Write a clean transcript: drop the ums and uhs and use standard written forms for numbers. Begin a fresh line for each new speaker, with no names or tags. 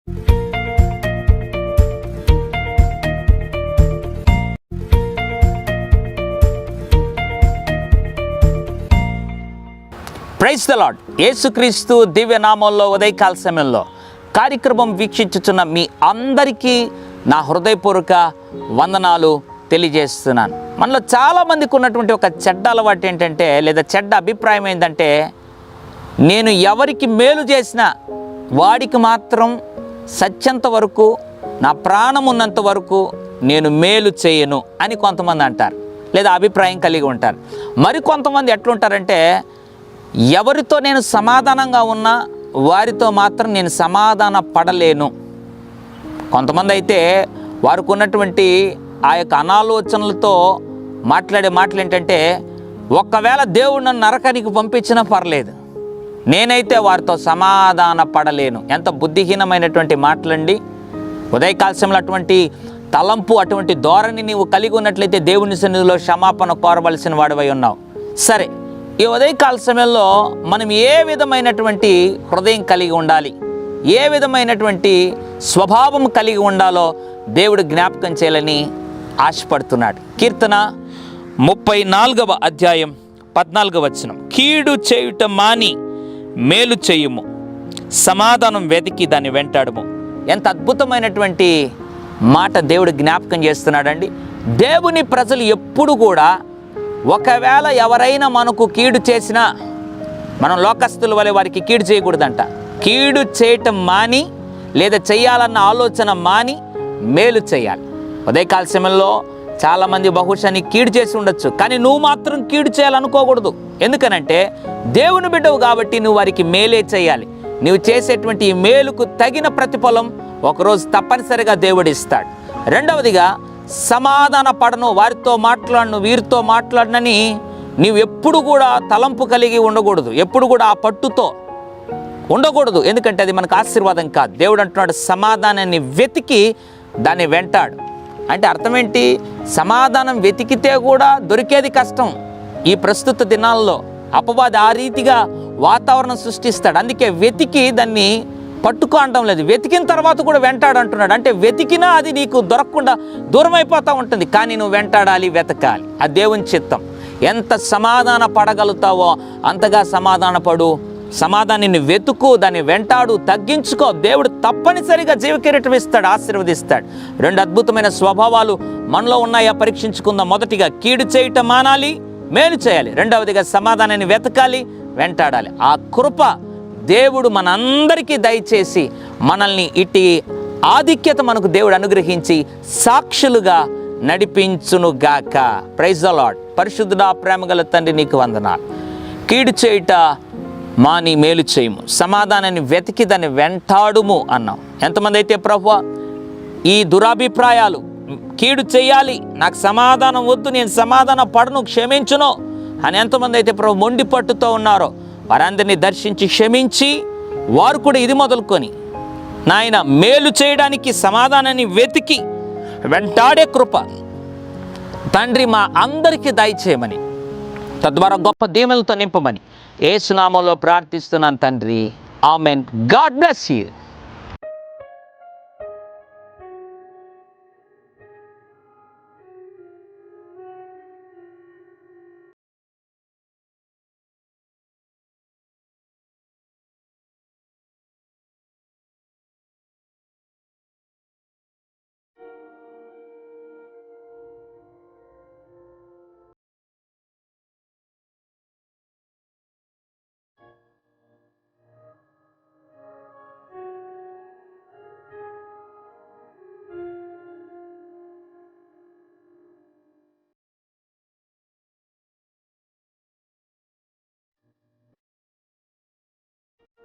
Praise the lord. యేసుక్రీస్తు దివ్య నామంలో ఉదయకాల సమయంలో కార్యక్రమం వీక్షించుచున్న మీ అందరికీ నా హృదయపూర్వక వందనాలు తెలియజేస్తున్నాను. మనలో చాలామందికి ఉన్నటువంటి ఒక చెడ్డ అలవాటు ఏంటంటే, లేదా చెడ్డ అభిప్రాయం ఏంటంటే, నేను ఎవరికి మేలు చేసినా వాడికి మాత్రం సత్యంత వరకు, నా ప్రాణం ఉన్నంత వరకు నేను మేలు చేయను అని కొంతమంది అంటారు, లేదా అభిప్రాయం కలిగి ఉంటారు. మరి కొంతమంది ఎట్లుంటారంటే, ఎవరితో నేను సమాధానంగా ఉన్నా వారితో మాత్రం నేను సమాధాన పడలేను. కొంతమంది అయితే వారికి ఉన్నటువంటి ఆ యొక్క అనాలోచనలతో మాట్లాడే మాటలు ఏంటంటే, ఒకవేళ దేవుడు నన్ను నరకానికి పంపించినా పర్లేదు, నేనైతే వారితో సమాధాన పడలేను. ఎంత బుద్ధిహీనమైనటువంటి మాటలండి. ఉదయకాల సమయంలో అటువంటి తలంపు, అటువంటి ధోరణి నీవు కలిగి ఉన్నట్లయితే దేవుని సన్నిధిలో క్షమాపణ కోరవలసిన వాడివై ఉన్నావు. సరే, ఈ ఉదయకాల సమయంలో మనం ఏ విధమైనటువంటి హృదయం కలిగి ఉండాలి, ఏ విధమైనటువంటి స్వభావం కలిగి ఉండాలో దేవుడు జ్ఞాపకం చేయాలని ఆశపడుతున్నాడు. కీర్తన 34వ అధ్యాయం 14వ వచనం, కీడు చేయుట మాని మేలు చేయుము, సమాధానం వెతికి దాన్ని వెంటాడుము. ఎంత అద్భుతమైనటువంటి మాట దేవుడు జ్ఞాపకం చేస్తున్నాడండి. దేవుని ప్రజలు ఎప్పుడు కూడా ఒకవేళ ఎవరైనా మనకు కీడు చేసినా మనం లోకస్తుల వలె వారికి కీడు చేయకూడదంట. కీడు చేయటం మాని, లేదా చేయాలన్న ఆలోచన మాని మేలు చేయాలి. ఉదయకాల సమయంలో చాలామంది బహుశా నీకు కీడు చేసి ఉండొచ్చు, కానీ నువ్వు మాత్రం కీడు చేయాలనుకోకూడదు. ఎందుకనంటే దేవుని బిడ్డవు కాబట్టి నువ్వు వారికి మేలే చేయాలి. నువ్వు చేసేటువంటి ఈ మేలుకు తగిన ప్రతిఫలం ఒకరోజు తప్పనిసరిగా దేవుడు ఇస్తాడు. రెండవదిగా, సమాధాన పడను, వారితో మాట్లాడను, వీరితో మాట్లాడనని నీవు ఎప్పుడు కూడా తలంపు కలిగి ఉండకూడదు. ఎప్పుడు కూడా ఆ పట్టుతో ఉండకూడదు. ఎందుకంటే అది మనకు ఆశీర్వాదం కాదు. దేవుడు అంటున్నాడు, సమాధానాన్ని వెతికి దాన్ని వెంటాడు. అంటే అర్థం ఏంటి? సమాధానం వెతికితే కూడా దొరికేది కష్టం. ఈ ప్రస్తుత దినాల్లో అపవాది ఆ రీతిగా వాతావరణం సృష్టిస్తాడు. అందుకే వెతికి దాన్ని పట్టుకో అనడం లేదు, వెతికిన తర్వాత కూడా వెంటాడు అంటున్నాడు. అంటే వెతికినా అది నీకు దొరకకుండా దూరం అయిపోతూ ఉంటుంది, కానీ నువ్వు వెంటాడాలి, వెతకాలి. ఆ దేవుని చిత్తం. ఎంత సమాధాన పడగలుగుతావో అంతగా సమాధాన పడు, సమాధానాన్ని వెతుకు, దాన్ని వెంటాడు, తగ్గించుకో. దేవుడు తప్పనిసరిగా జీవకిరీటం ఇస్తాడు, ఆశీర్వదిస్తాడు. రెండు అద్భుతమైన స్వభావాలు మనలో ఉన్నాయా పరీక్షించుకుందాం. మొదటిగా, కీడు చేయటం మానాలి, మేలు చేయాలి. రెండవదిగా, సమాధానాన్ని వెతకాలి, వెంటాడాలి. ఆ కృప దేవుడు మనందరికీ దయచేసి మనల్ని ఇటు ఆధిక్యత మనకు దేవుడు అనుగ్రహించి సాక్షులుగా నడిపించునుగాక. Praise the Lord. పరిశుద్ధుడా, ప్రేమగల తండ్రి, నీకు వందనాలు. కీడు చేయుట మాని మేలు చేయము, సమాధానాన్ని వెతికి దాన్ని వెంటాడుము అన్నాం. ఎంతమంది అయితే ప్రభువా ఈ దురాభిప్రాయాలు, కీడు చేయాలి, నాకు సమాధానం వద్దు, నేను సమాధాన పడను, క్షమించును అని ఎంతమంది అయితే ప్రభు మొండి పట్టుతో ఉన్నారో వారందరినీ దర్శించి క్షమించి, వారు కూడా ఇది మొదలుకొని నాయన మేలు చేయడానికి సమాధానాన్ని వెతికి వెంటాడే కృప తండ్రి మా అందరికీ దయచేయమని, తద్వారా గొప్ప దీవెనలతో నింపమని యేసు నామములో ప్రార్థిస్తున్నాను తండ్రి. ఆమెన్. God bless you.